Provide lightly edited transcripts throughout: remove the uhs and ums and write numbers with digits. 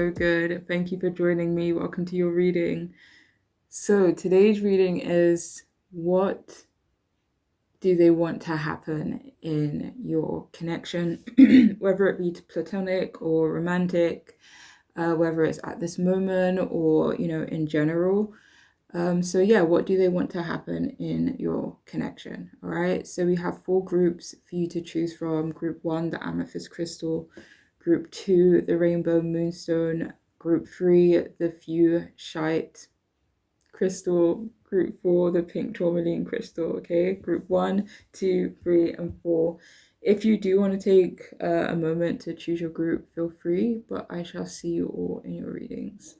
so good. Thank you for joining me. Welcome to your reading. So, today's reading is, what do they want to happen in your connection, whether it be platonic or romantic, whether it's at this moment or, in general. So yeah, what do they want to happen in your connection? All right. So we have 4 groups for you to choose from. Group 1, the amethyst crystal. Group 2, the rainbow moonstone. Group 3, the fuchsite crystal. Group 4, the pink tourmaline crystal. Okay. Group 1, 2, 3, and 4. If you do want to take a moment to choose your group, feel free, but I shall see you all in your readings.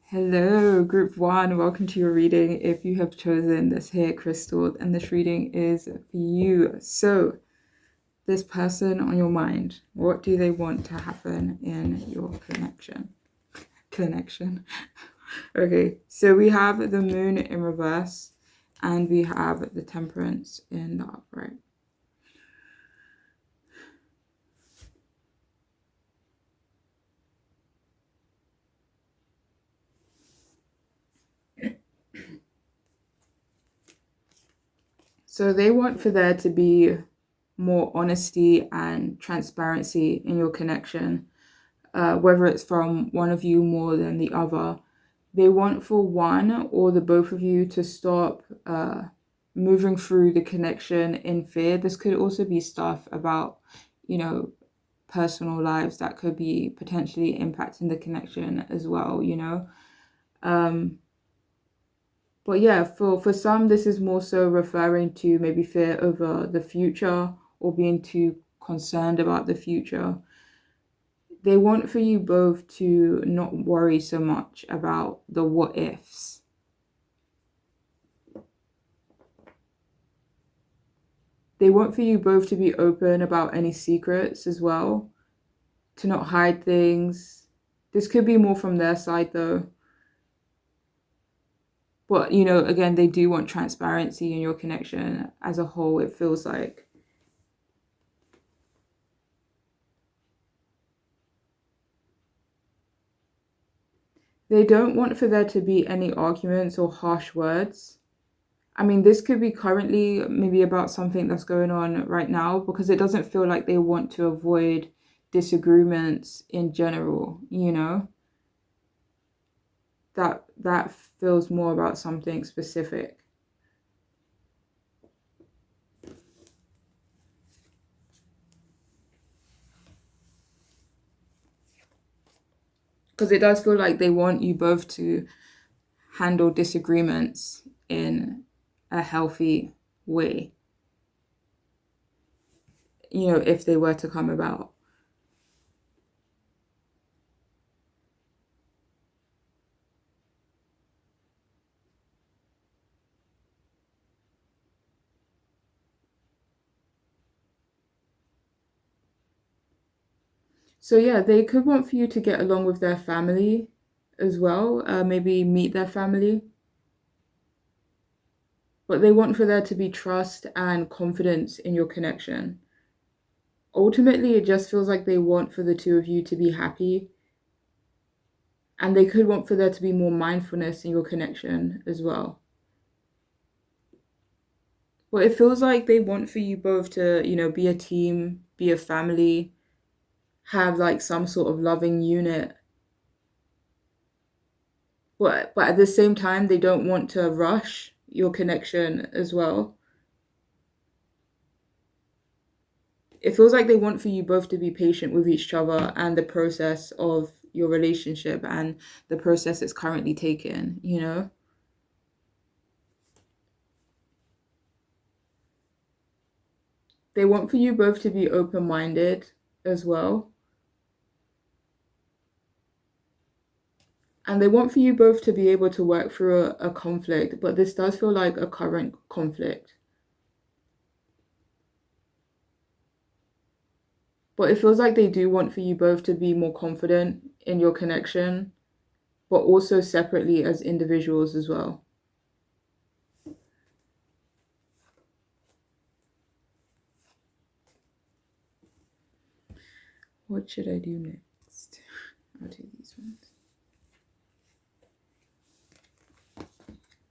Hello, group 1. Welcome to your reading. If you have chosen this here crystal, and this reading is for you. So, this person on your mind, what do they want to happen in your connection? Okay, so we have the moon in reverse, and we have the temperance in the upright. So they want for there to be more honesty and transparency in your connection, whether it's from one of you more than the other. They want for one or the both of you to stop moving through the connection in fear. This could also be stuff about, personal lives that could be potentially impacting the connection as well, But yeah, for some, this is more so referring to maybe fear over the future or being too concerned about the future. They want for you both to not worry so much about the what ifs. They want for you both to be open about any secrets as well, to not hide things. This could be more from their side though. But, again, they do want transparency in your connection as a whole, it feels like. They don't want for there to be any arguments or harsh words. I mean, this could be currently maybe about something that's going on right now, because it doesn't feel like they want to avoid disagreements in general, That feels more about something specific. Because it does feel like they want you both to handle disagreements in a healthy way, if they were to come about. So yeah, they could want for you to get along with their family as well, maybe meet their family. But they want for there to be trust and confidence in your connection. Ultimately, it just feels like they want for the two of you to be happy. And they could want for there to be more mindfulness in your connection as well. Well, it feels like they want for you both to, be a team, be a family, have like some sort of loving unit. But at the same time, they don't want to rush your connection as well. It feels like they want for you both to be patient with each other and the process of your relationship and the process it's currently taken, They want for you both to be open-minded as well. And they want for you both to be able to work through a conflict, but this does feel like a current conflict. But it feels like they do want for you both to be more confident in your connection, but also separately as individuals as well. What should I do next? I'll do these ones.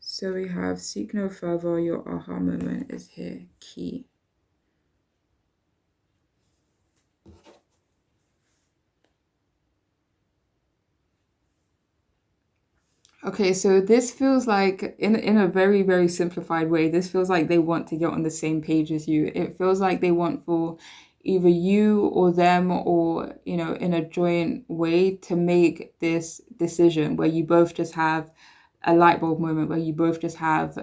So we have seek no further, your aha moment is here, key. Okay, so this feels like, in a very, very simplified way, this feels like they want to get on the same page as you. It feels like they want for either you or them or, in a joint way to make this decision where you both just have a light bulb moment, where you both just have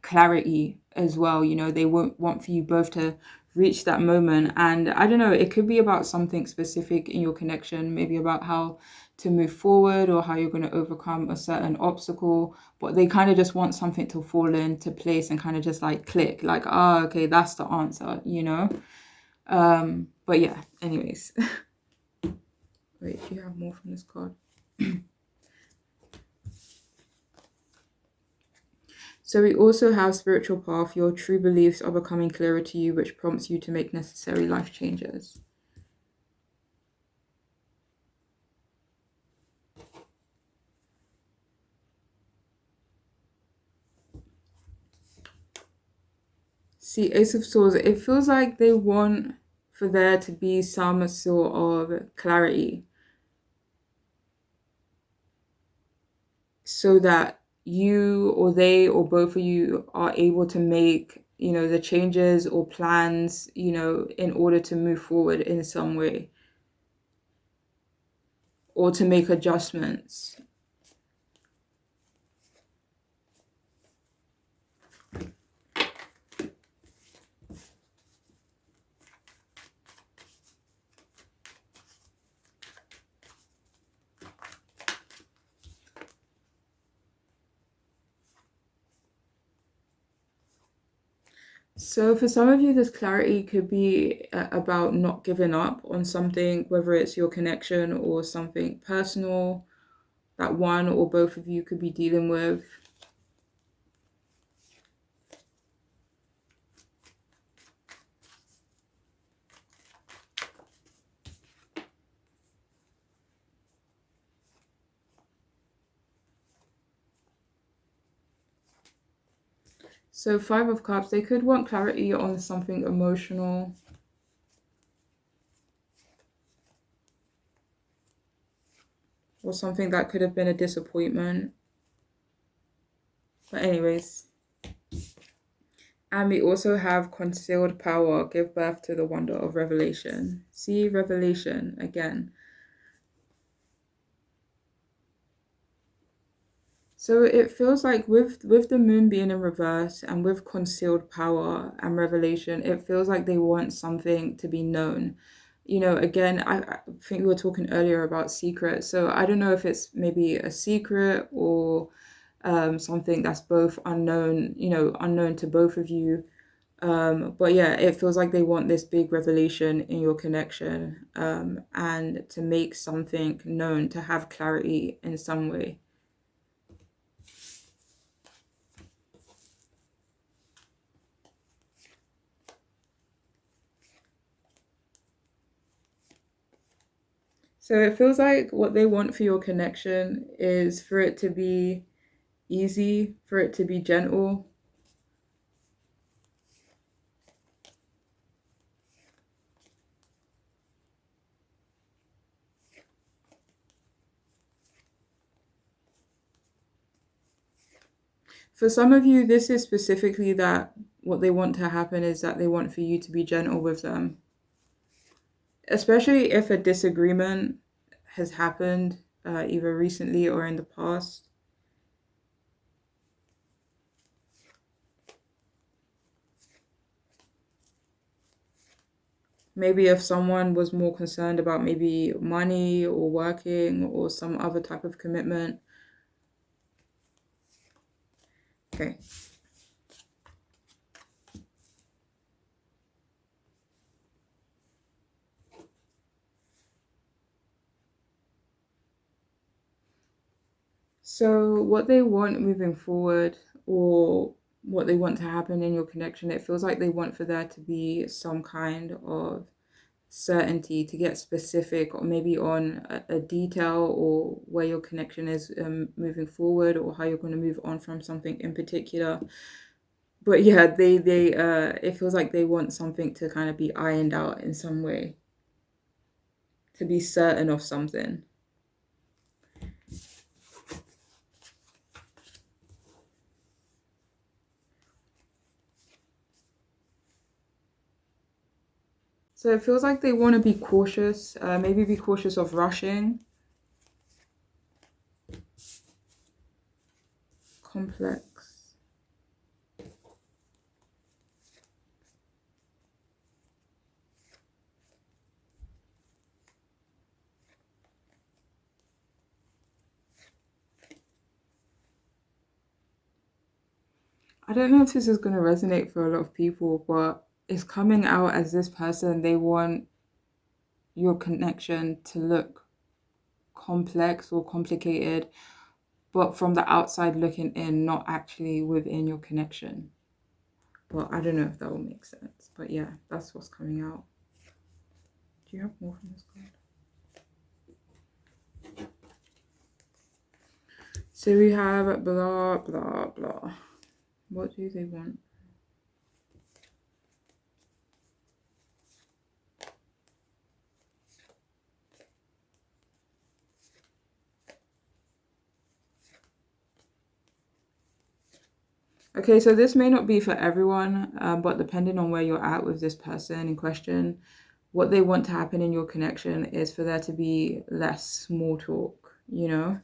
clarity as well. They won't want for you both to reach that moment. And I don't know, it could be about something specific in your connection, maybe about how to move forward or how you're going to overcome a certain obstacle, but they kind of just want something to fall into place and kind of just like click, like, oh, okay, that's the answer. But yeah, anyways. Wait, do you have more from this card? So we also have spiritual path. Your true beliefs are becoming clearer to you, which prompts you to make necessary life changes. See, Ace of Swords, it feels like they want for there to be some sort of clarity so that you or they or both of you are able to make, the changes or plans, in order to move forward in some way or to make adjustments. So for some of you, this clarity could be about not giving up on something, whether it's your connection or something personal that one or both of you could be dealing with. So Five of Cups, they could want clarity on something emotional. Or something that could have been a disappointment. But anyways. And we also have concealed power, give birth to the wonder of revelation. See, revelation again. So it feels like with the moon being in reverse and with concealed power and revelation, it feels like they want something to be known. Again, I think we were talking earlier about secrets. So I don't know if it's maybe a secret or something that's both unknown, unknown to both of you. But yeah, it feels like they want this big revelation in your connection, and to make something known, to have clarity in some way. So it feels like what they want for your connection is for it to be easy, for it to be gentle. For some of you, this is specifically that what they want to happen is that they want for you to be gentle with them. Especially if a disagreement has happened either recently or in the past. Maybe if someone was more concerned about maybe money or working or some other type of commitment. Okay. So what they want moving forward, or what they want to happen in your connection, it feels like they want for there to be some kind of certainty, to get specific, or maybe on a detail or where your connection is moving forward, or how you're going to move on from something in particular. But yeah, they it feels like they want something to kind of be ironed out in some way, to be certain of something. So it feels like they want to be cautious, maybe be cautious of rushing. Complex. I don't know if this is going to resonate for a lot of people, but it's coming out as this person, they want your connection to look complex or complicated, but from the outside looking in, not actually within your connection. Well, I don't know if that will make sense, but yeah, that's what's coming out. Do you have more from this card? So we have blah, blah, blah. What do they want? Okay, so this may not be for everyone, but depending on where you're at with this person in question, what they want to happen in your connection is for there to be less small talk, you know?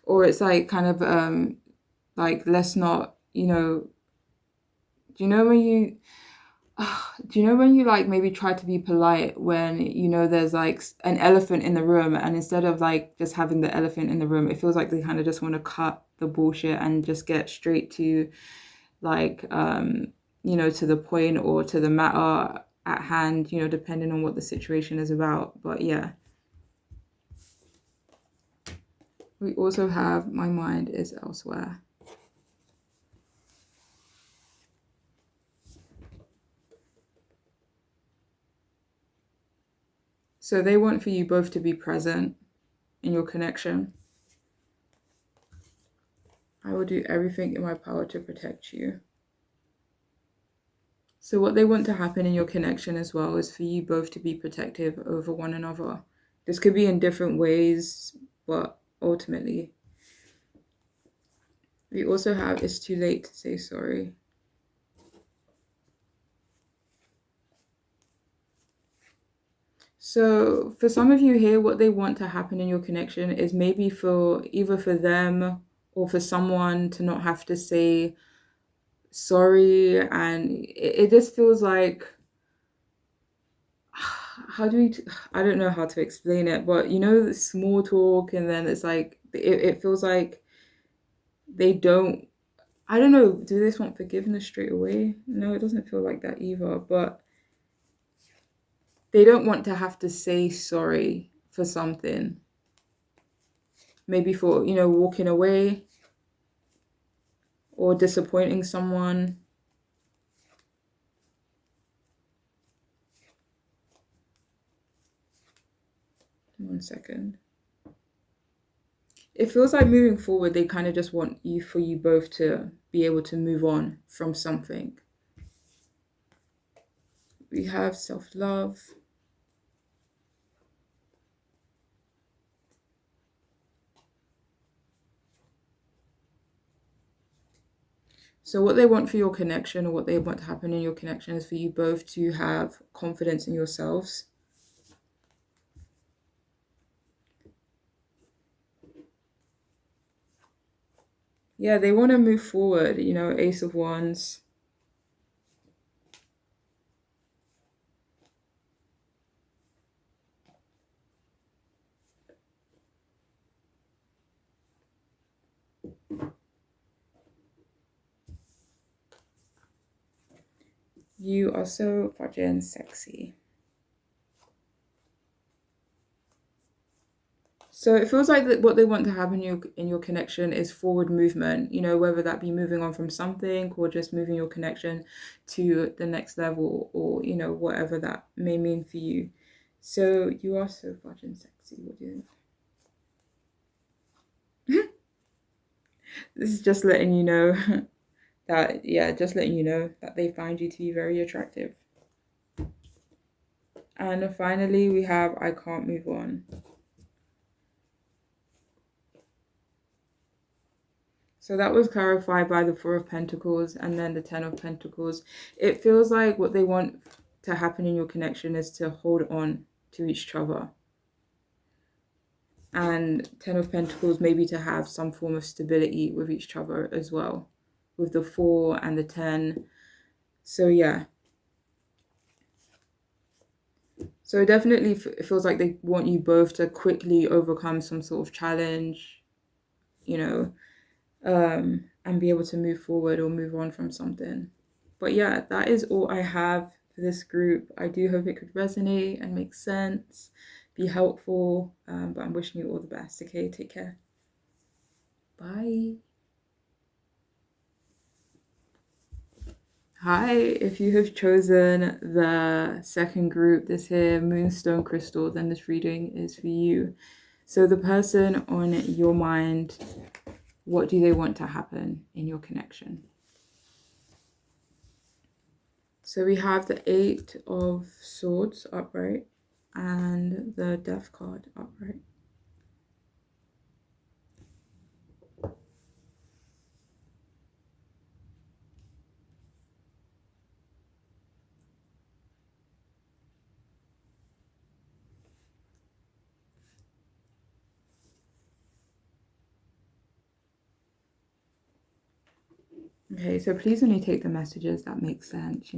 Or it's like kind of like let's not, do you know when you do you know when you like maybe try to be polite when you know there's like an elephant in the room, and instead of like just having the elephant in the room, it feels like they kind of just want to cut the bullshit and just get straight to like to the point or to the matter at hand, depending on what the situation is about. But yeah, we also have my mind is elsewhere. So they want for you both to be present in your connection. I will do everything in my power to protect you. So what they want to happen in your connection as well is for you both to be protective over one another. This could be in different ways, but ultimately. We also have it's too late to say sorry. So for some of you here, what they want to happen in your connection is maybe for either for them or for someone to not have to say sorry. And it just feels like, I don't know how to explain it, but the small talk, and then it's like, it feels like they don't, I don't know, do they just want forgiveness straight away? No, it doesn't feel like that either, but they don't want to have to say sorry for something. Maybe for, walking away or disappointing someone. One second. It feels like moving forward, they kind of just want for you both to be able to move on from something. We have self-love. So what they want for your connection, or what they want to happen in your connection, is for you both to have confidence in yourselves. Yeah, they want to move forward, Ace of Wands. You are so fucking sexy. So it feels like that what they want to have in your connection is forward movement, whether that be moving on from something or just moving your connection to the next level, or whatever that may mean for you. So you are so fucking sexy. What do you think? This is just letting you know just letting you know that they find you to be very attractive. And finally, we have I can't move on. So that was clarified by the Four of Pentacles and then the Ten of Pentacles. It feels like what they want to happen in your connection is to hold on to each other. And Ten of Pentacles, maybe to have some form of stability with each other as well, with the 4 and the 10. So yeah. So it definitely feels like they want you both to quickly overcome some sort of challenge, and be able to move forward or move on from something. But yeah, that is all I have for this group. I do hope it could resonate and make sense, be helpful, but I'm wishing you all the best. Okay, take care. Bye. Hi, if you have chosen the second group, this here Moonstone Crystal, then this reading is for you. So the person on your mind, what do they want to happen in your connection? So we have the 8 of Swords upright and the Death card upright. Okay, so please only take the messages that make sense,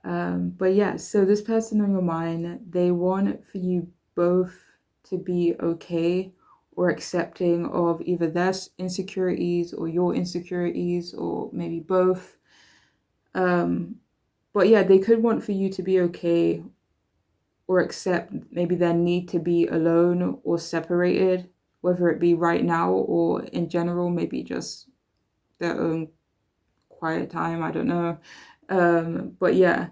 But yeah, so this person on your mind, they want for you both to be okay or accepting of either their insecurities or your insecurities, or maybe both. But yeah, they could want for you to be okay or accept maybe their need to be alone or separated, whether it be right now or in general, maybe just their own quiet time, I don't know. But yeah.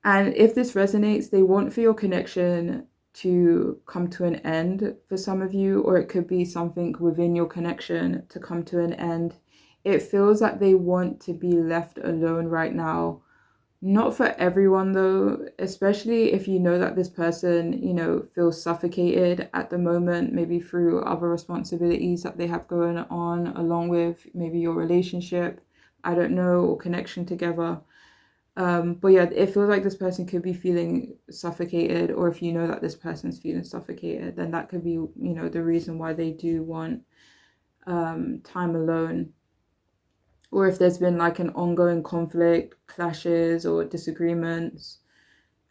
And if this resonates, they want for your connection to come to an end for some of you, or it could be something within your connection to come to an end. It feels like they want to be left alone right now. Not for everyone though, especially if you know that this person, feels suffocated at the moment, maybe through other responsibilities that they have going on, along with maybe your relationship, I don't know, or connection together. But yeah, it feels like this person could be feeling suffocated, or if you know that this person's feeling suffocated, then that could be, the reason why they do want time alone. Or if there's been like an ongoing conflict, clashes or disagreements,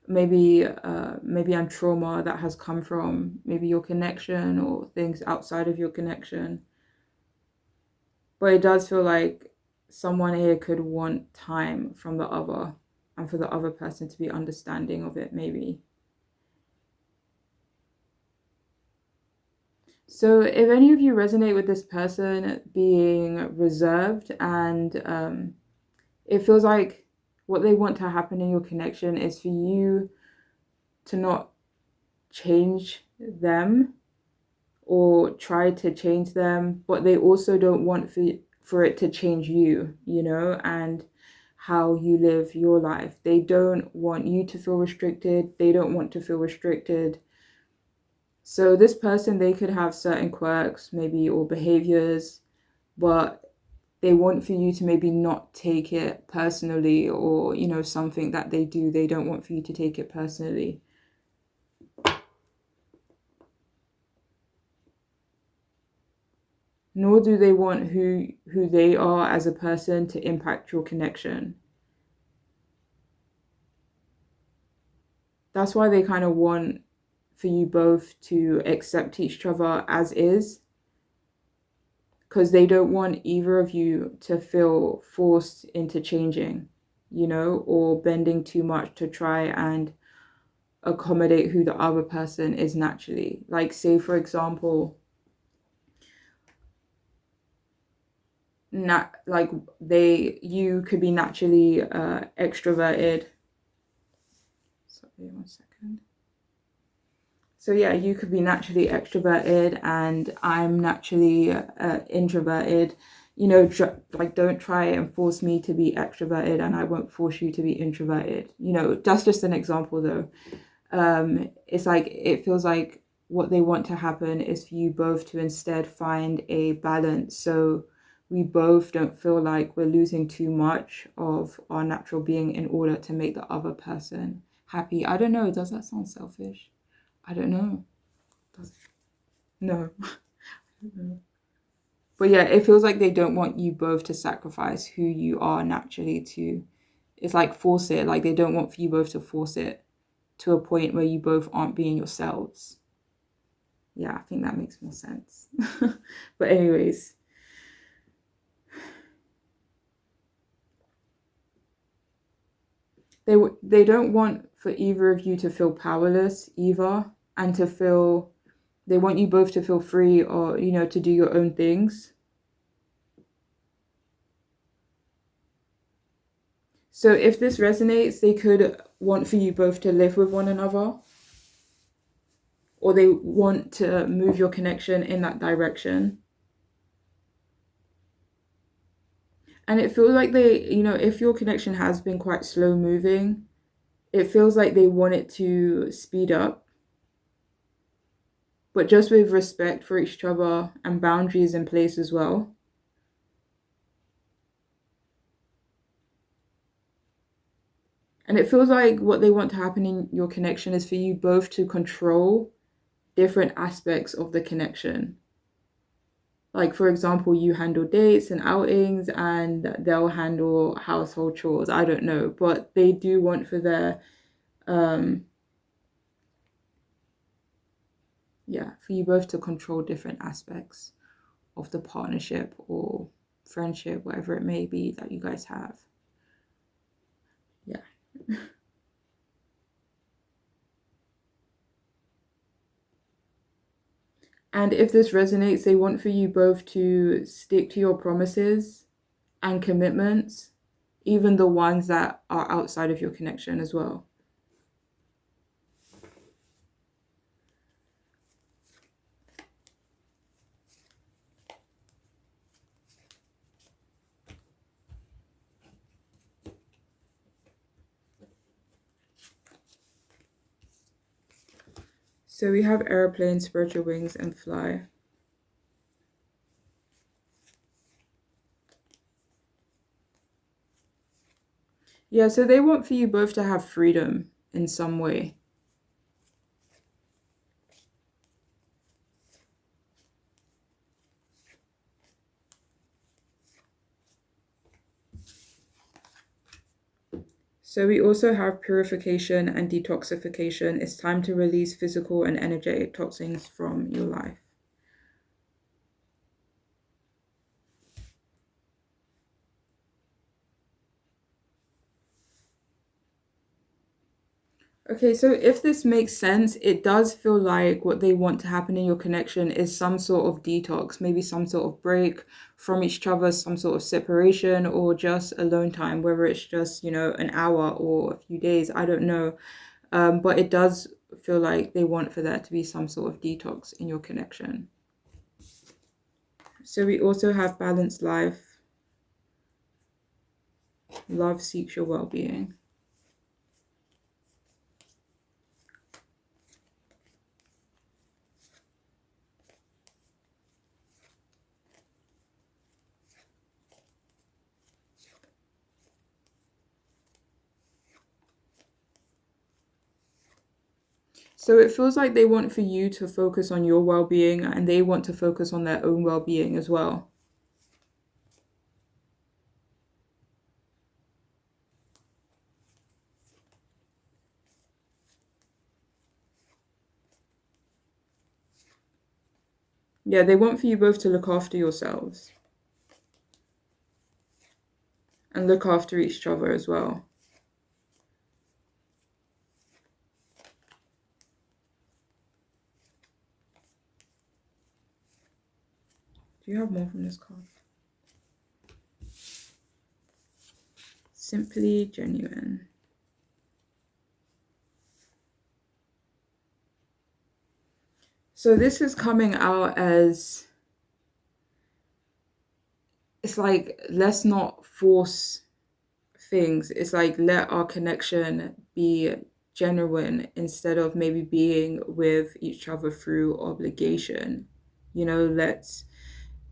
maybe and trauma that has come from maybe your connection or things outside of your connection. But it does feel like someone here could want time from the other, and for the other person to be understanding of it, maybe. So if any of you resonate with this person being reserved, and it feels like what they want to happen in your connection is for you to not change them or try to change them, but they also don't want for it to change you, and how you live your life. They don't want you to feel restricted. They don't want to feel restricted. So this person, they could have certain quirks, maybe, or behaviors, but they want for you to maybe not take it personally, or, something that they do, they don't want for you to take it personally. Nor do they want who they are as a person to impact your connection. That's why they kind of want for you both to accept each other as is, because they don't want either of you to feel forced into changing, or bending too much to try and accommodate who the other person is naturally. Like, say for example, you could be naturally extroverted. Sorry, 1 second. So yeah, you could be naturally extroverted and I'm naturally introverted. You know, like, don't try and force me to be extroverted and I won't force you to be introverted. You know, that's just an example though. It's like, it feels like what they want to happen is for you both to instead find a balance, so we both don't feel like we're losing too much of our natural being in order to make the other person happy. I don't know, does that sound selfish? I don't know. No. I don't know. But yeah, it feels like they don't want you both to sacrifice who you are naturally to, it's like, force it. Like, they don't want for you both to force it to a point where you both aren't being yourselves. Yeah, I think that makes more sense. But anyways, they don't want for either of you to feel powerless either, and to feel, they want you both to feel free, or, you know, to do your own things. So if this resonates, they could want for you both to live with one another, or they want to move your connection in that direction. And it feels like they, you know, if your connection has been quite slow moving, it feels like they want it to speed up, but just with respect for each other and boundaries in place as well. And it feels like what they want to happen in your connection is for you both to control different aspects of the connection. Like, for example, you handle dates and outings and they'll handle household chores. I don't know, but they do want for their, for you both to control different aspects of the partnership or friendship, whatever it may be that you guys have. Yeah. And if this resonates, they want for you both to stick to your promises and commitments, even the ones that are outside of your connection as well. So we have airplane, spread your wings and fly. Yeah, so they want for you both to have freedom in some way. So we also have purification and detoxification. It's time to release physical and energetic toxins from your life. Okay, so if this makes sense, it does feel like what they want to happen in your connection is some sort of detox, maybe some sort of break from each other, some sort of separation, or just alone time, whether it's just, you know, an hour or a few days, I don't know. But it does feel like they want for there to be some sort of detox in your connection. So we also have balanced life. Love seeks your well-being. So it feels like they want for you to focus on your well-being and they want to focus on their own well-being as well. Yeah, they want for you both to look after yourselves and look after each other as well. Do you have more from this card? Simply genuine. So this is coming out as, it's like, let's not force things. It's like, let our connection be genuine instead of maybe being with each other through obligation. You know, let's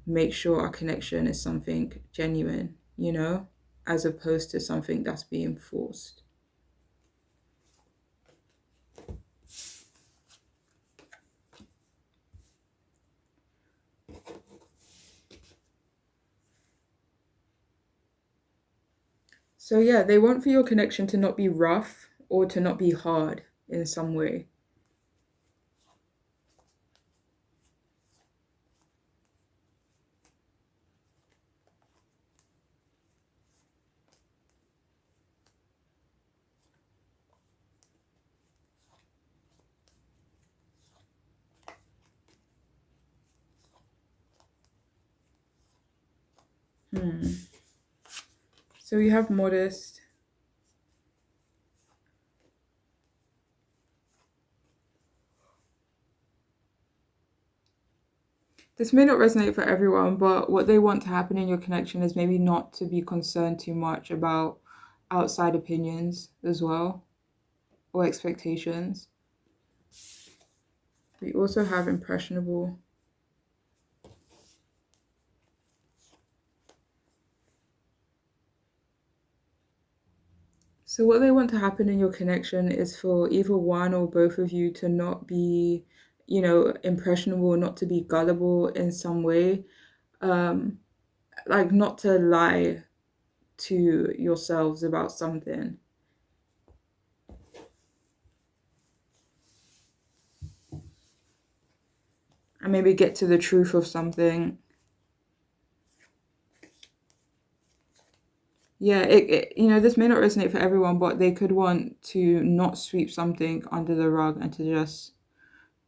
make sure our connection is something genuine, you know, as opposed to something that's being forced. So yeah, they want for your connection to not be rough or to not be hard in some way. So you have modest. This may not resonate for everyone, but what they want to happen in your connection is maybe not to be concerned too much about outside opinions as well, or expectations. We also have impressionable. So what they want to happen in your connection is for either one or both of you to not be, you know, impressionable, not to be gullible in some way, like not to lie to yourselves about something. And maybe get to the truth of something. Yeah, you know, this may not resonate for everyone, but they could want to not sweep something under the rug and to just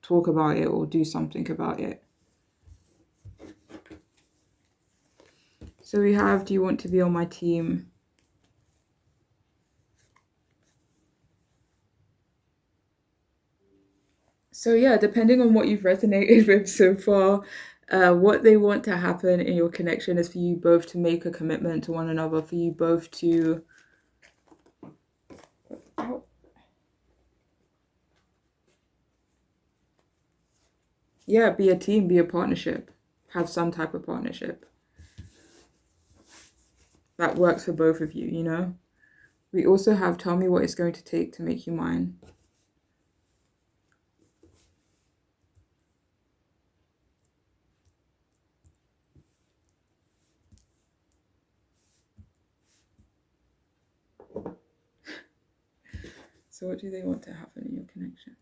talk about it or do something about it. So we have, do you want to be on my team? So yeah, depending on what you've resonated with so far, what they want to happen in your connection is for you both to make a commitment to one another, for you both to yeah, be a team, be a partnership, have some type of partnership that works for both of you, you know? We also have, tell me what it's going to take to make you mine. So what do they want to happen in your connection?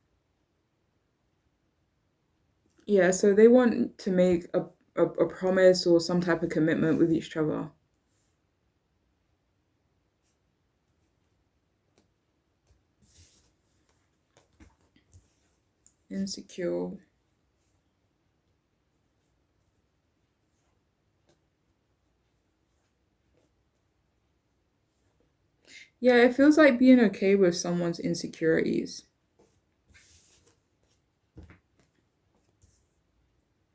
Yeah, so they want to make a promise or some type of commitment with each other. Insecure. Yeah, it feels like being okay with someone's insecurities.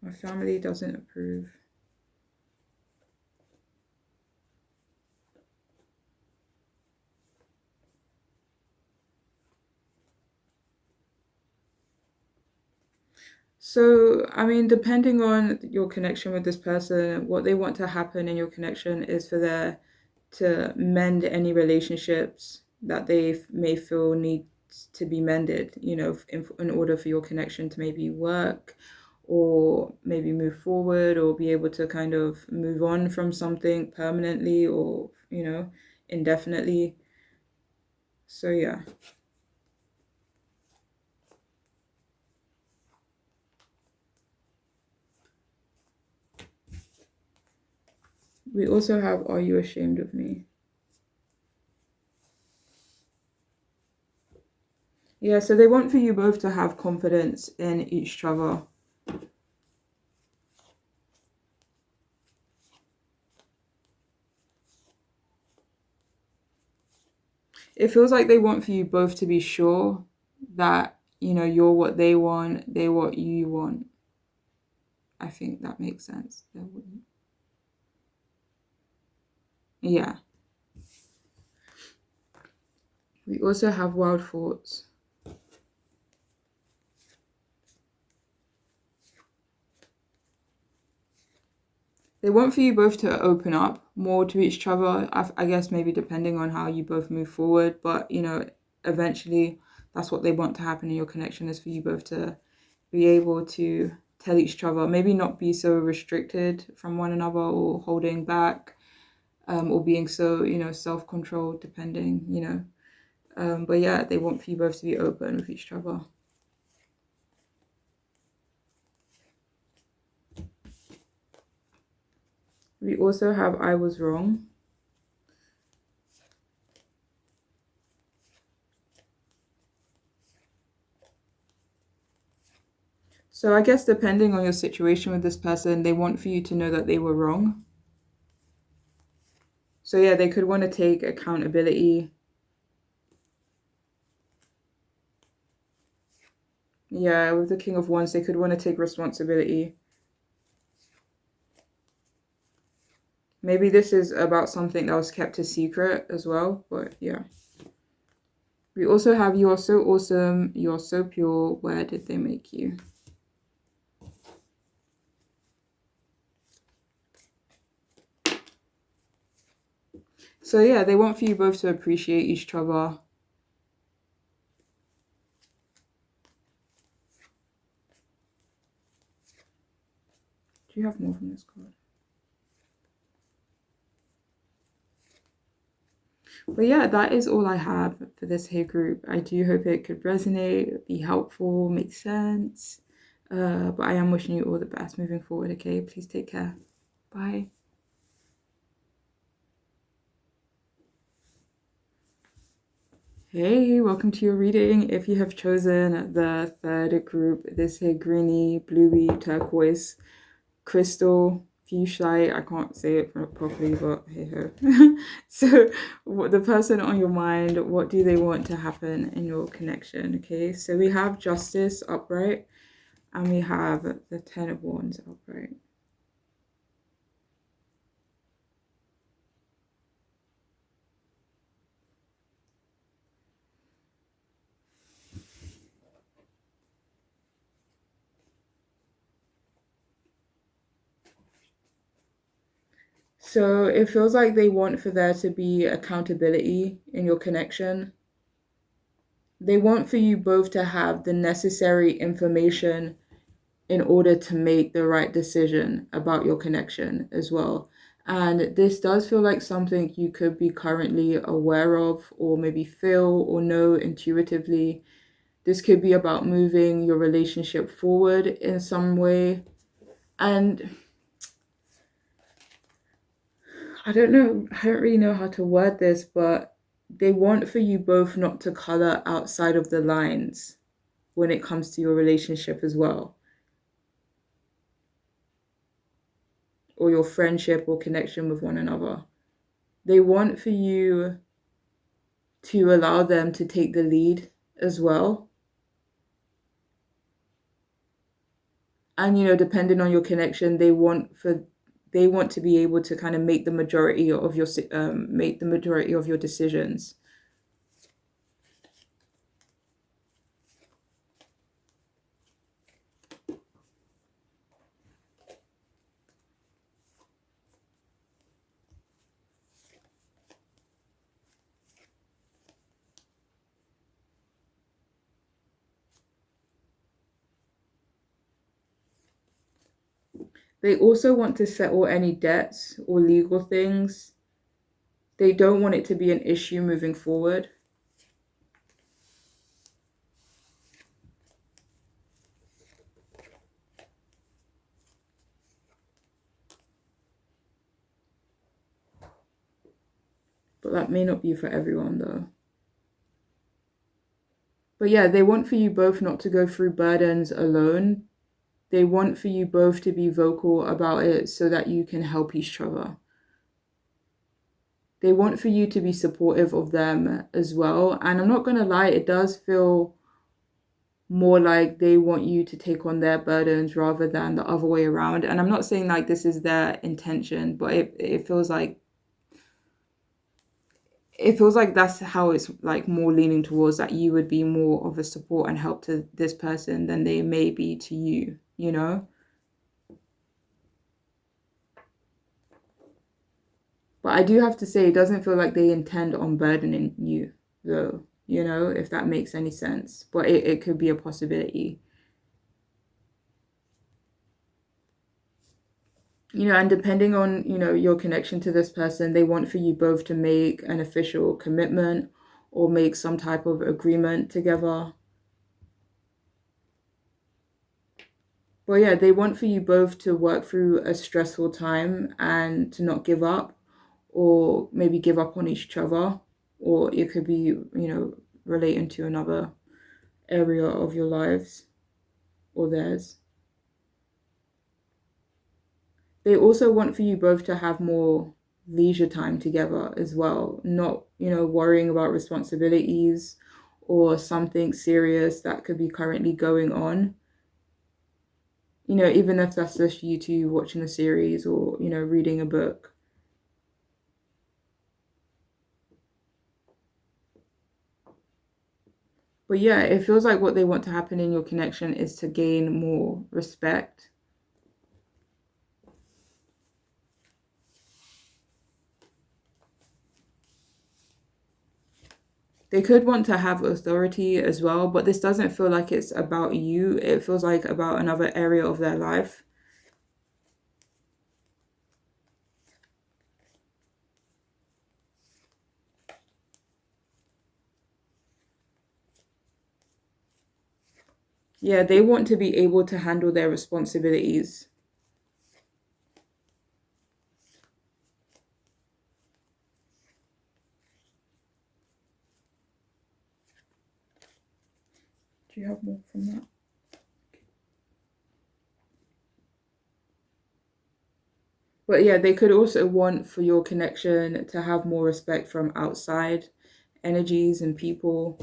My family doesn't approve. So, I mean, depending on your connection with this person, what they want to happen in your connection is for there to mend any relationships that they may feel need to be mended, you know, in order for your connection to maybe work or maybe move forward or be able to kind of move on from something permanently or, you know, indefinitely. So, yeah. We also have, are you ashamed of me? Yeah, so they want for you both to have confidence in each other. It feels like they want for you both to be sure that, you're what they want, they what you want. I think that makes sense. Yeah. We also have wild thoughts. They want for you both to open up more to each other. I guess maybe depending on how you both move forward. But, eventually that's what they want to happen in your connection, is for you both to be able to tell each other, maybe not be so restricted from one another or holding back, or being so, self-controlled, depending. But yeah, they want for you both to be open with each other. We also have I was wrong. So I guess depending on your situation with this person, they want for you to know that they were wrong. So yeah, they could want to take accountability. Yeah, with the King of Wands, they could want to take responsibility. Maybe this is about something that was kept a secret as well, but yeah. We also have you are so awesome, you're so pure, where did they make you? So yeah, they want for you both to appreciate each other. Do you have more from this card? But yeah, that is all I have for this here group. I do hope it could resonate, be helpful, make sense. But I am wishing you all the best moving forward, okay? Please take care. Bye. Hey, welcome to your reading. If you have chosen the third group, this here greeny, bluey, turquoise, crystal, fuchsia, I can't say it properly, but hey ho. So the person on your mind, what do they want to happen in your connection? Okay, so we have Justice upright, and we have the Ten of Wands upright. So it feels like they want for there to be accountability in your connection. They want for you both to have the necessary information in order to make the right decision about your connection as well. And this does feel like something you could be currently aware of, or maybe feel or know intuitively. This could be about moving your relationship forward in some way. And I don't really know how to word this, but they want for you both not to color outside of the lines when it comes to your relationship as well, or your friendship or connection with one another. They want for you to allow them to take the lead as well. And depending on your connection, they want to be able to kind of make the majority of your decisions. They also want to settle any debts or legal things. They don't want it to be an issue moving forward. But that may not be for everyone though. But yeah, they want for you both not to go through burdens alone. They want for you both to be vocal about it so that you can help each other. they want for you to be supportive of them as well. And I'm not going to lie, it does feel more like they want you to take on their burdens rather than the other way around. And I'm not saying like this is their intention, but it feels like that's how it's like more leaning towards, that you would be more of a support and help to this person than they may be to you, you know? But I do have to say, it doesn't feel like they intend on burdening you, though, you know, if that makes any sense. But it could be a possibility. You know, and depending on, you know, your connection to this person, they want for you both to make an official commitment or make some type of agreement together. Well, yeah, they want for you both to work through a stressful time and to not give up, or maybe give up on each other, or it could be, you know, relating to another area of your lives or theirs. They also want for you both to have more leisure time together as well, not, you know, worrying about responsibilities or something serious that could be currently going on. You know, even if that's just you two watching a series or, you know, reading a book. But yeah, it feels like what they want to happen in your connection is to gain more respect. They could want to have authority as well, but this doesn't feel like it's about you. It feels like about another area of their life. Yeah, they want to be able to handle their responsibilities. Do you have more from that? But yeah, they could also want for your connection to have more respect from outside energies and people.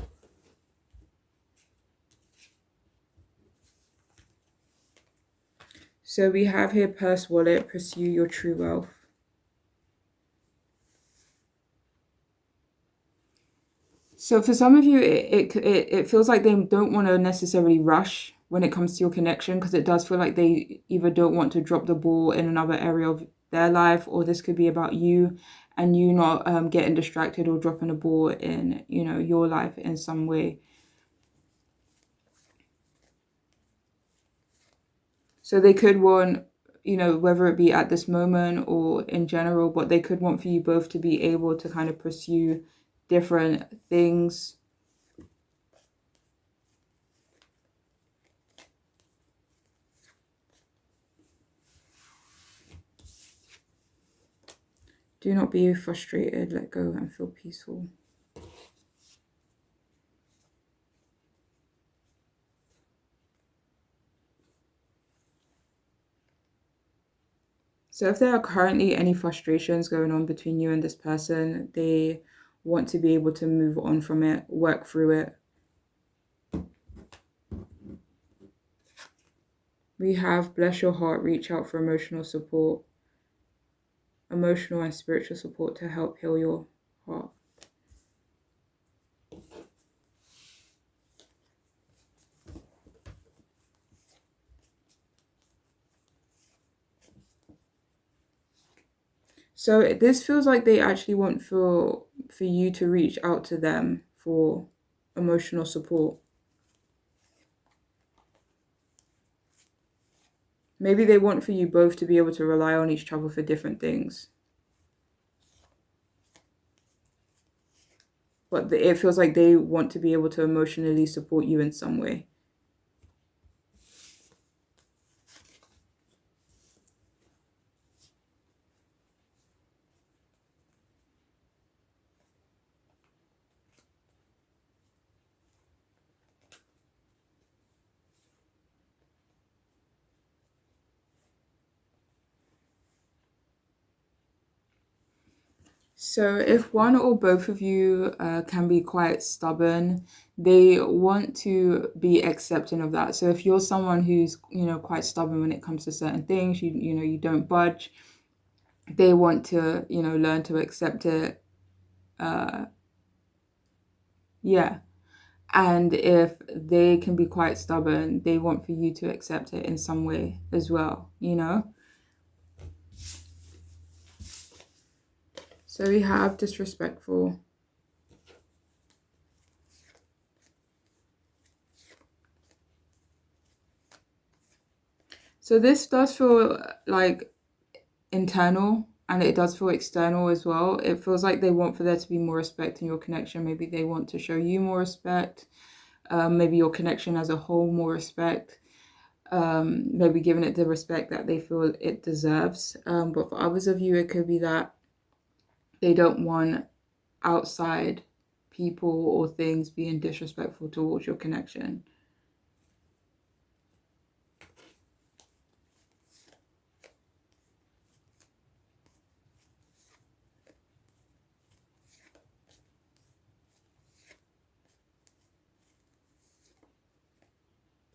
So we have here purse wallet, pursue your true wealth. So for some of you, it feels like they don't want to necessarily rush when it comes to your connection, because it does feel like they either don't want to drop the ball in another area of their life, or this could be about you and you not getting distracted or dropping a ball in, you know, your life in some way. So they could want, you know, whether it be at this moment or in general, but they could want for you both to be able to kind of pursue different things. Do not be frustrated, let go and feel peaceful. So if there are currently any frustrations going on between you and this person, they want to be able to move on from it, work through it. We have bless your heart, reach out for emotional support, emotional and spiritual support to help heal your heart. So this feels like they actually want for you to reach out to them for emotional support. Maybe they want for you both to be able to rely on each other for different things. But it feels like they want to be able to emotionally support you in some way. So, if one or both of you can be quite stubborn, they want to be accepting of that. So, if you're someone who's, quite stubborn when it comes to certain things, you don't budge, they want to, learn to accept it. Uh, yeah. And if they can be quite stubborn, they want for you to accept it in some way as well. So we have disrespectful. So this does feel like internal and it does feel external as well. It feels like they want for there to be more respect in your connection. Maybe they want to show you more respect. Maybe your connection as a whole more respect. Maybe giving it the respect that they feel it deserves. But for others of you, it could be that they don't want outside people or things being disrespectful towards your connection.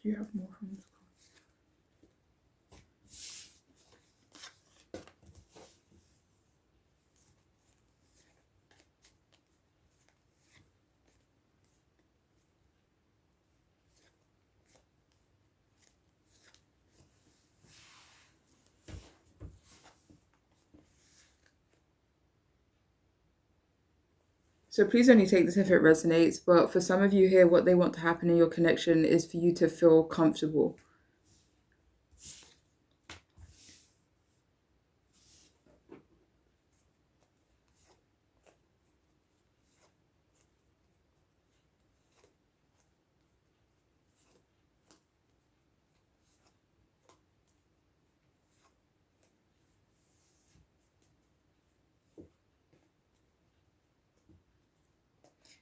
Do you have more from this card? So please only take this if it resonates, but for some of you here, what they want to happen in your connection is for you to feel comfortable.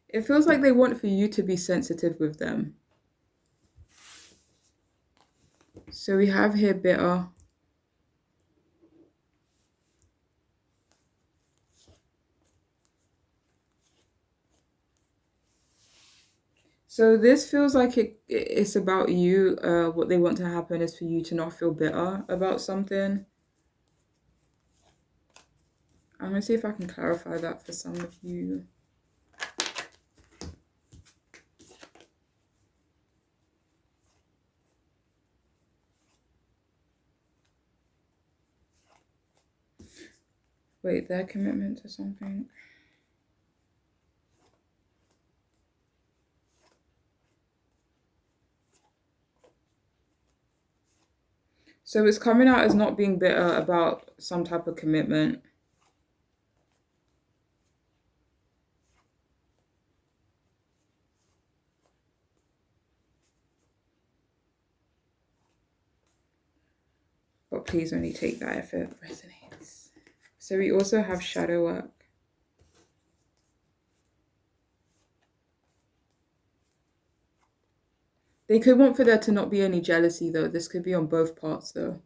It feels like they want for you to be sensitive with them. So we have here bitter. So this feels like it's about you. What they want to happen is for you to not feel bitter about something. I'm going to see if I can clarify that for some of you. Wait, their commitment to something. So it's coming out as not being bitter about some type of commitment. But please only take that if it resonates. So we also have shadow work. They could want for there to not be any jealousy though. This could be on both parts though.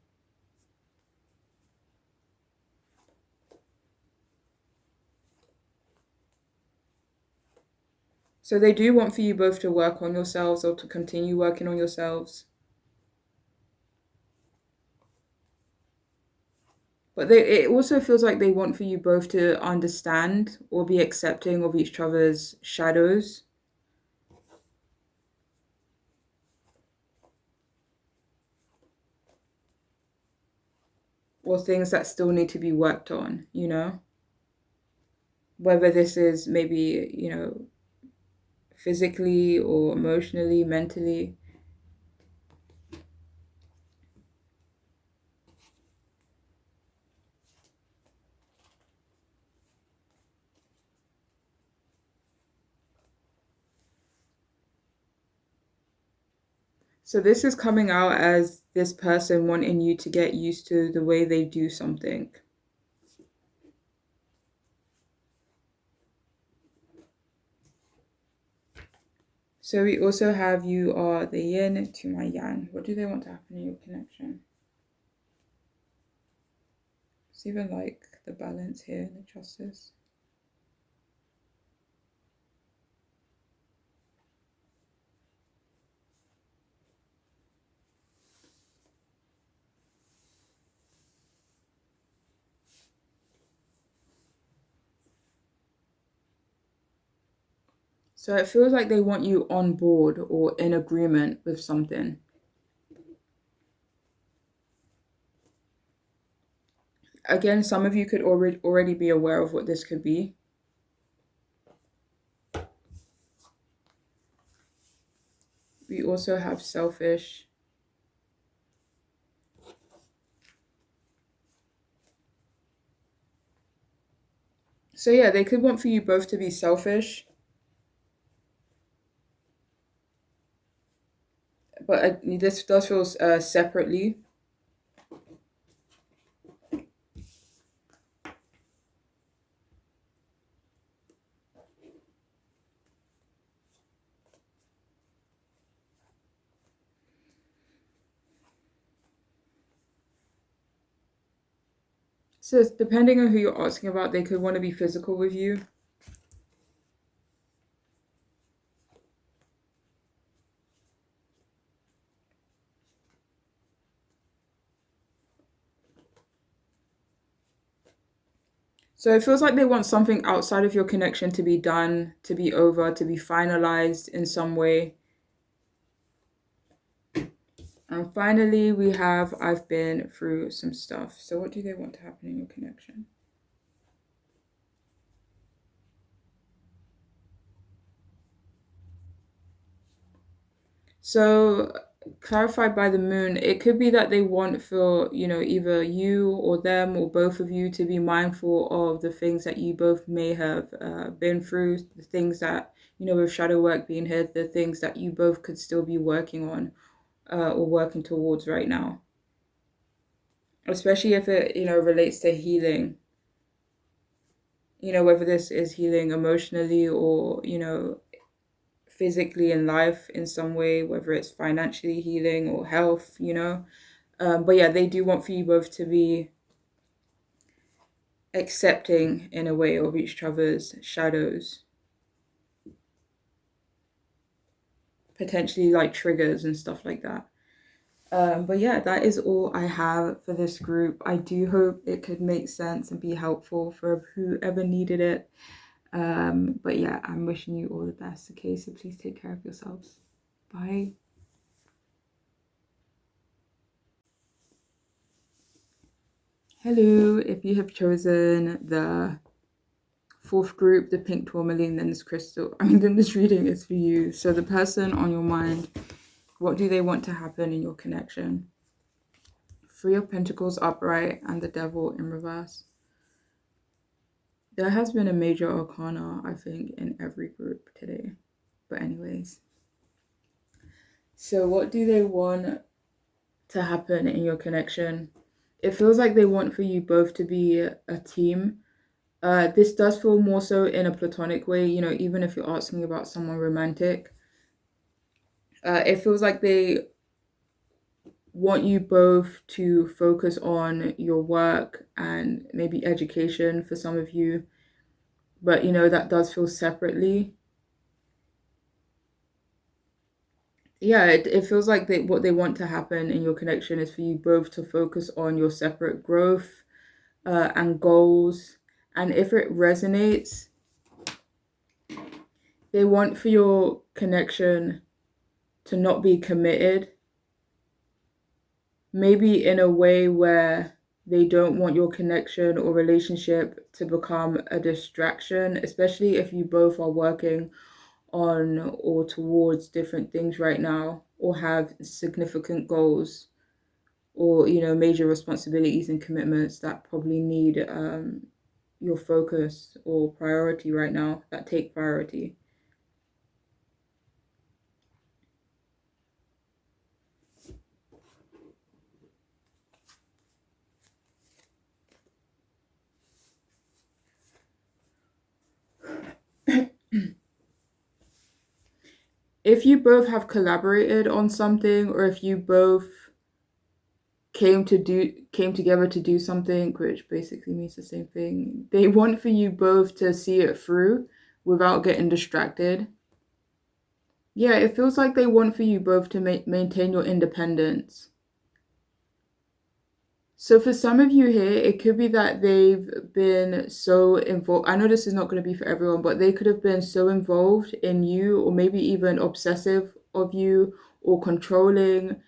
So they do want for you both to work on yourselves or to continue working on yourselves. But it also feels like they want for you both to understand or be accepting of each other's shadows. Or things that still need to be worked on. Whether this is maybe, physically or emotionally, mentally. So this is coming out as this person wanting you to get used to the way they do something. So we also have you are the yin to my yang. What do they want to happen in your connection? It's even like the balance here, the justice. So it feels like they want you on board or in agreement with something. Again, some of you could already be aware of what this could be. We also have selfish. So yeah, they could want for you both to be selfish. But this does feel separately. So depending on who you're asking about, they could want to be physical with you. So it feels like they want something outside of your connection to be done, to be over, to be finalized in some way. And finally, we have I've been through some stuff. So what do they want to happen in your connection? So clarified by the moon, it could be that they want for, either you or them or both of you to be mindful of the things that you both may have been through, the things that, with shadow work being here, the things that you both could still be working on or working towards right now. Especially if it, relates to healing. Whether this is healing emotionally or, physically in life in some way, whether it's financially healing or health. But yeah, they do want for you both to be accepting in a way of each other's shadows, potentially like triggers and stuff like that. But yeah, that is all I have for this group. I do hope it could make sense and be helpful for whoever needed it. But yeah, I'm wishing you all the best. Okay, so please take care of yourselves. Bye. Hello, if you have chosen the fourth group, the pink tourmaline, then this reading is for you. So the person on your mind, what do they want to happen in your connection? Three of Pentacles upright and the Devil in reverse. There has been a major arcana, I think, in every group today. But anyways. So what do they want to happen in your connection? It feels like they want for you both to be a team. This does feel more so in a platonic way, even if you're asking about someone romantic. It feels like they want you both to focus on your work and maybe education for some of you. But, that does feel separately. Yeah, it feels like what they want to happen in your connection is for you both to focus on your separate growth and goals. And if it resonates, they want for your connection to not be committed. Maybe in a way where they don't want your connection or relationship to become a distraction, especially if you both are working on or towards different things right now or have significant goals or major responsibilities and commitments that probably need your focus or priority right now, that take priority. If you both have collaborated on something, or if you both came together to do something, which basically means the same thing, they want for you both to see it through without getting distracted. Yeah, it feels like they want for you both to maintain your independence. So for some of you here, it could be that they've been so involved. I know this is not going to be for everyone, but they could have been so involved in you, or maybe even obsessive of you, or controlling.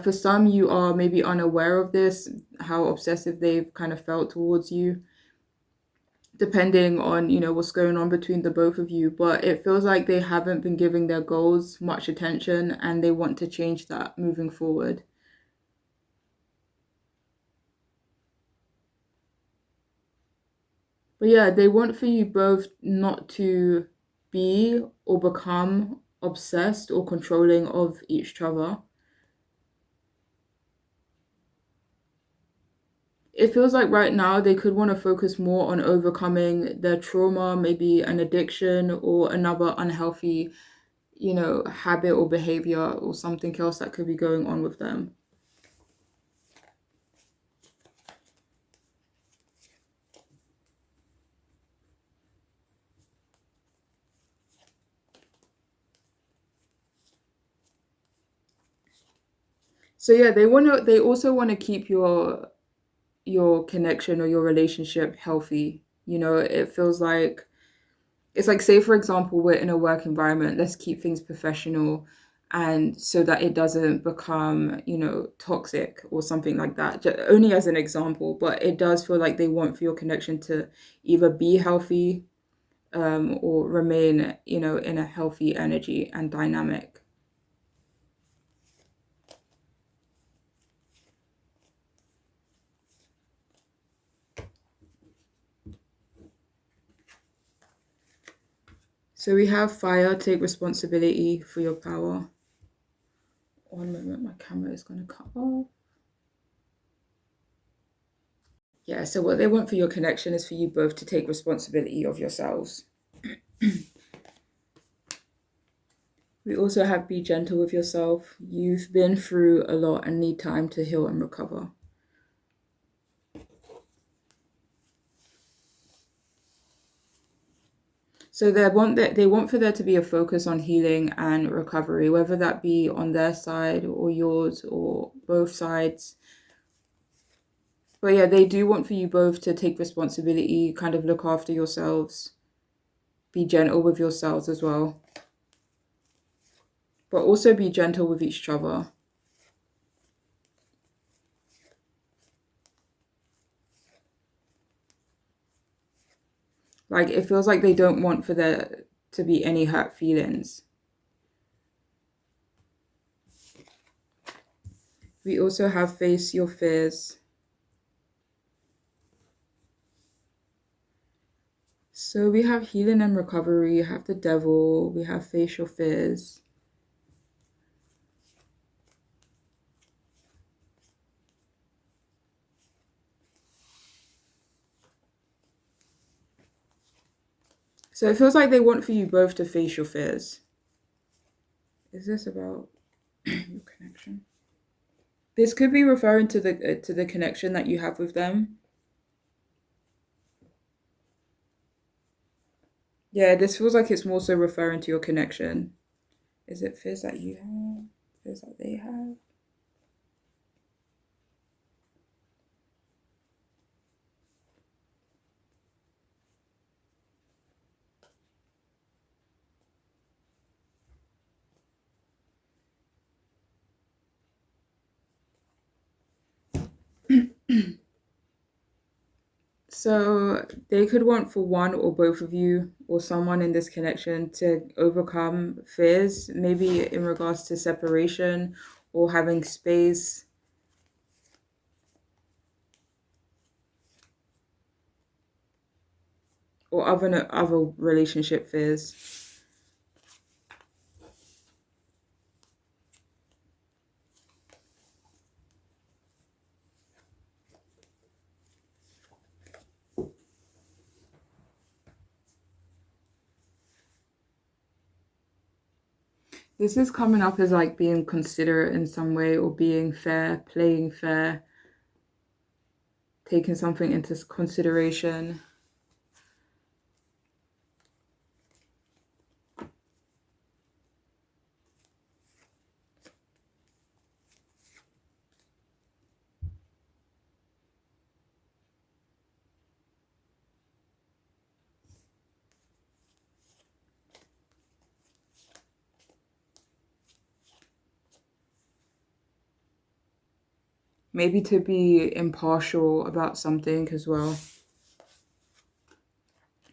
For some, you are maybe unaware of this, how obsessive they've kind of felt towards you, depending on, what's going on between the both of you. But it feels like they haven't been giving their goals much attention, and they want to change that moving forward. But yeah, they want for you both not to be or become obsessed or controlling of each other. It feels like right now they could want to focus more on overcoming their trauma, maybe an addiction or another unhealthy, habit or behavior or something else that could be going on with them. So yeah, they also want to keep your connection or your relationship healthy. It feels like it's like, say for example, we're in a work environment, let's keep things professional, and so that it doesn't become, toxic or something like that. Only as an example, but it does feel like they want for your connection to either be healthy, or remain, in a healthy energy and dynamic. So we have fire, take responsibility for your power. One moment, my camera is going to cut off. Yeah, so what they want for your connection is for you both to take responsibility of yourselves. We also have be gentle with yourself. You've been through a lot and need time to heal and recover. So they want for there to be a focus on healing and recovery, whether that be on their side or yours or both sides. But yeah, they do want for you both to take responsibility, kind of look after yourselves, be gentle with yourselves as well, but also be gentle with each other. Like, it feels like they don't want for there to be any hurt feelings. We also have face your fears. So we have healing and recovery, we have the devil, we have facial fears. So it feels like they want for you both to face your fears. Is this about your connection? This could be referring to the connection that you have with them. Yeah, this feels like it's more so referring to your connection. Is it fears that you have? Fears that they have? So they could want for one or both of you or someone in this connection to overcome fears, maybe in regards to separation or having space, or other relationship fears. This is coming up as like being considerate in some way, or being fair, playing fair, taking something into consideration. maybe to be impartial about something as well.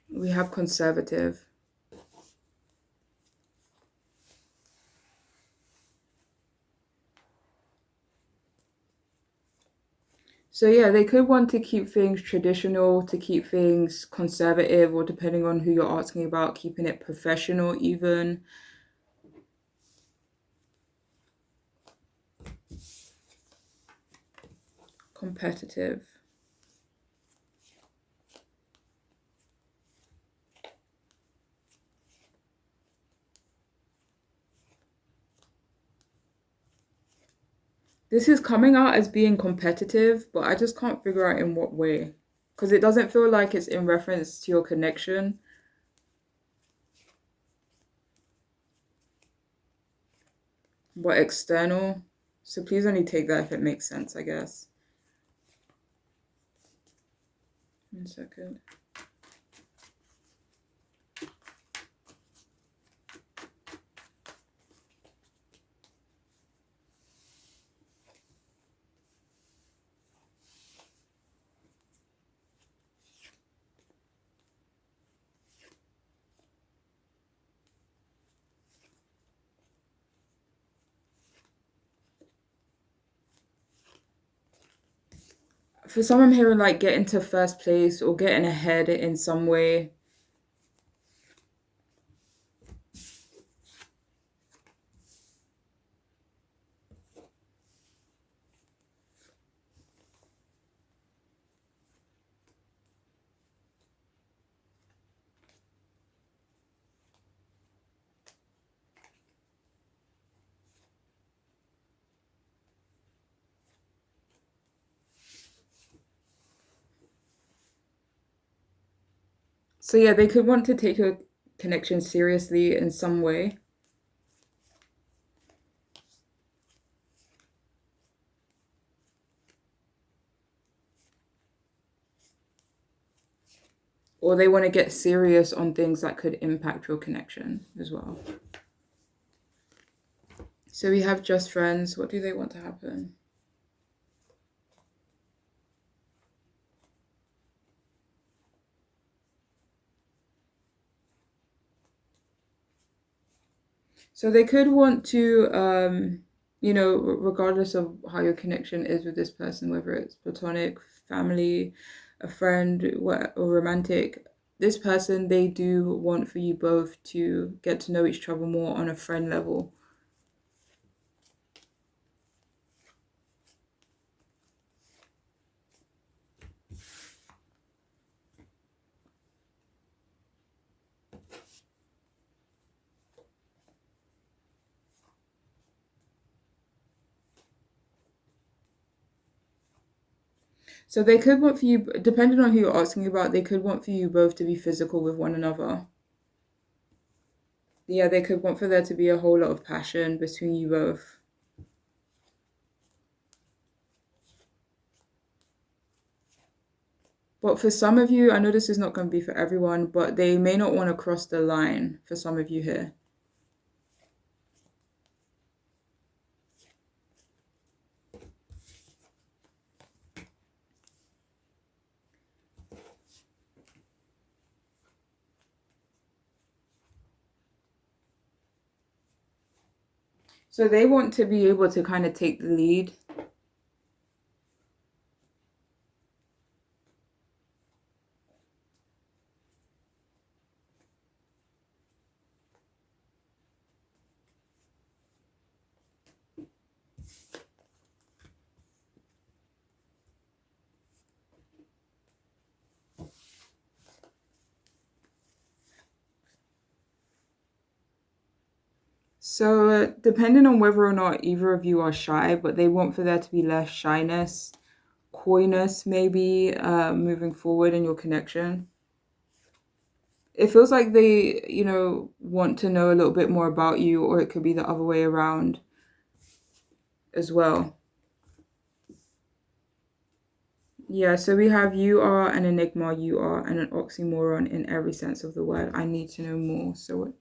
We have conservative. So yeah, they could want to keep things traditional, to keep things conservative, or depending on who you're asking about, keeping it professional even. Competitive. This is coming out as being competitive, but I just can't figure out in what way. Because it doesn't feel like it's in reference to your connection. But external. So please only take that if it makes sense, I guess. 1 second. For some, I'm hearing like getting to first place or getting ahead in some way. So yeah, they could want to take your connection seriously in some way. Or they want to get serious on things that could impact your connection as well. So we have just friends. What do they want to happen? So they could want to, regardless of how your connection is with this person, whether it's platonic, family, a friend, or romantic, this person, they do want for you both to get to know each other more on a friend level. So they could want for you, depending on who you're asking about, they could want for you both to be physical with one another. Yeah, they could want for there to be a whole lot of passion between you both. But for some of you, I know this is not going to be for everyone, but they may not want to cross the line for some of you here. So they want to be able to kind of take the lead. So depending on whether or not either of you are shy, but they want for there to be less shyness, coyness maybe, moving forward in your connection. It feels like they, want to know a little bit more about you, or it could be the other way around as well. Yeah, so we have you are an enigma, you are, and an oxymoron in every sense of the word. I need to know more. So,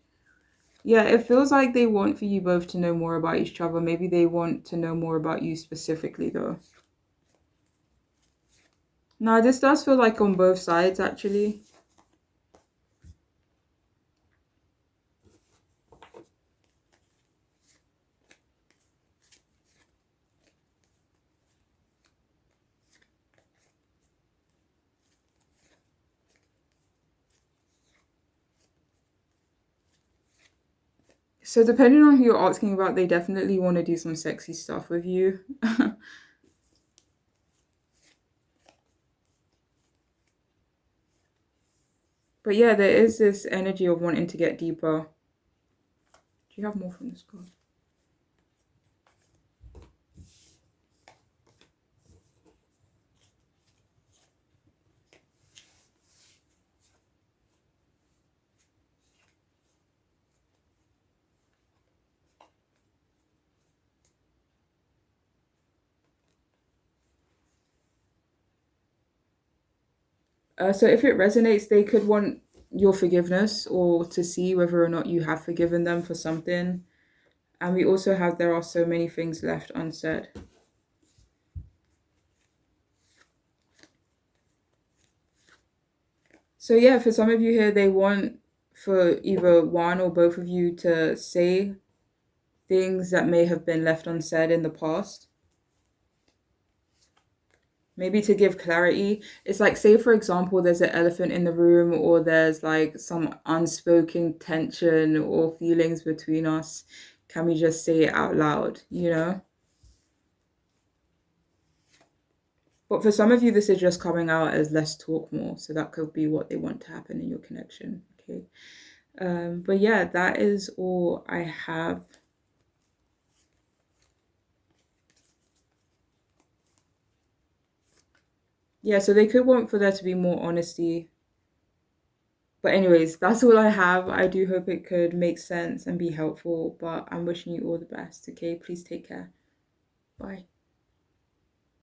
yeah, it feels like they want for you both to know more about each other. Maybe they want to know more about you specifically, though. No, this does feel like on both sides, actually. So depending on who you're asking about, they definitely want to do some sexy stuff with you. But yeah, there is this energy of wanting to get deeper. Do you have more from this card? So if it resonates, they could want your forgiveness or to see whether or not you have forgiven them for something. And we also have there are so many things left unsaid. So yeah, for some of you here, they want for either one or both of you to say things that may have been left unsaid in the past. Maybe to give clarity. It's like, say, for example, there's an elephant in the room, or there's like some unspoken tension or feelings between us. Can we just say it out loud, you know? But for some of you, this is just coming out as less talk more. So that could be what they want to happen in your connection. Okay. But yeah, that is all I have. Yeah, so they could want for there to be more honesty. But anyways, that's all I have. I do hope it could make sense and be helpful, but I'm wishing you all the best, okay? Please take care. Bye.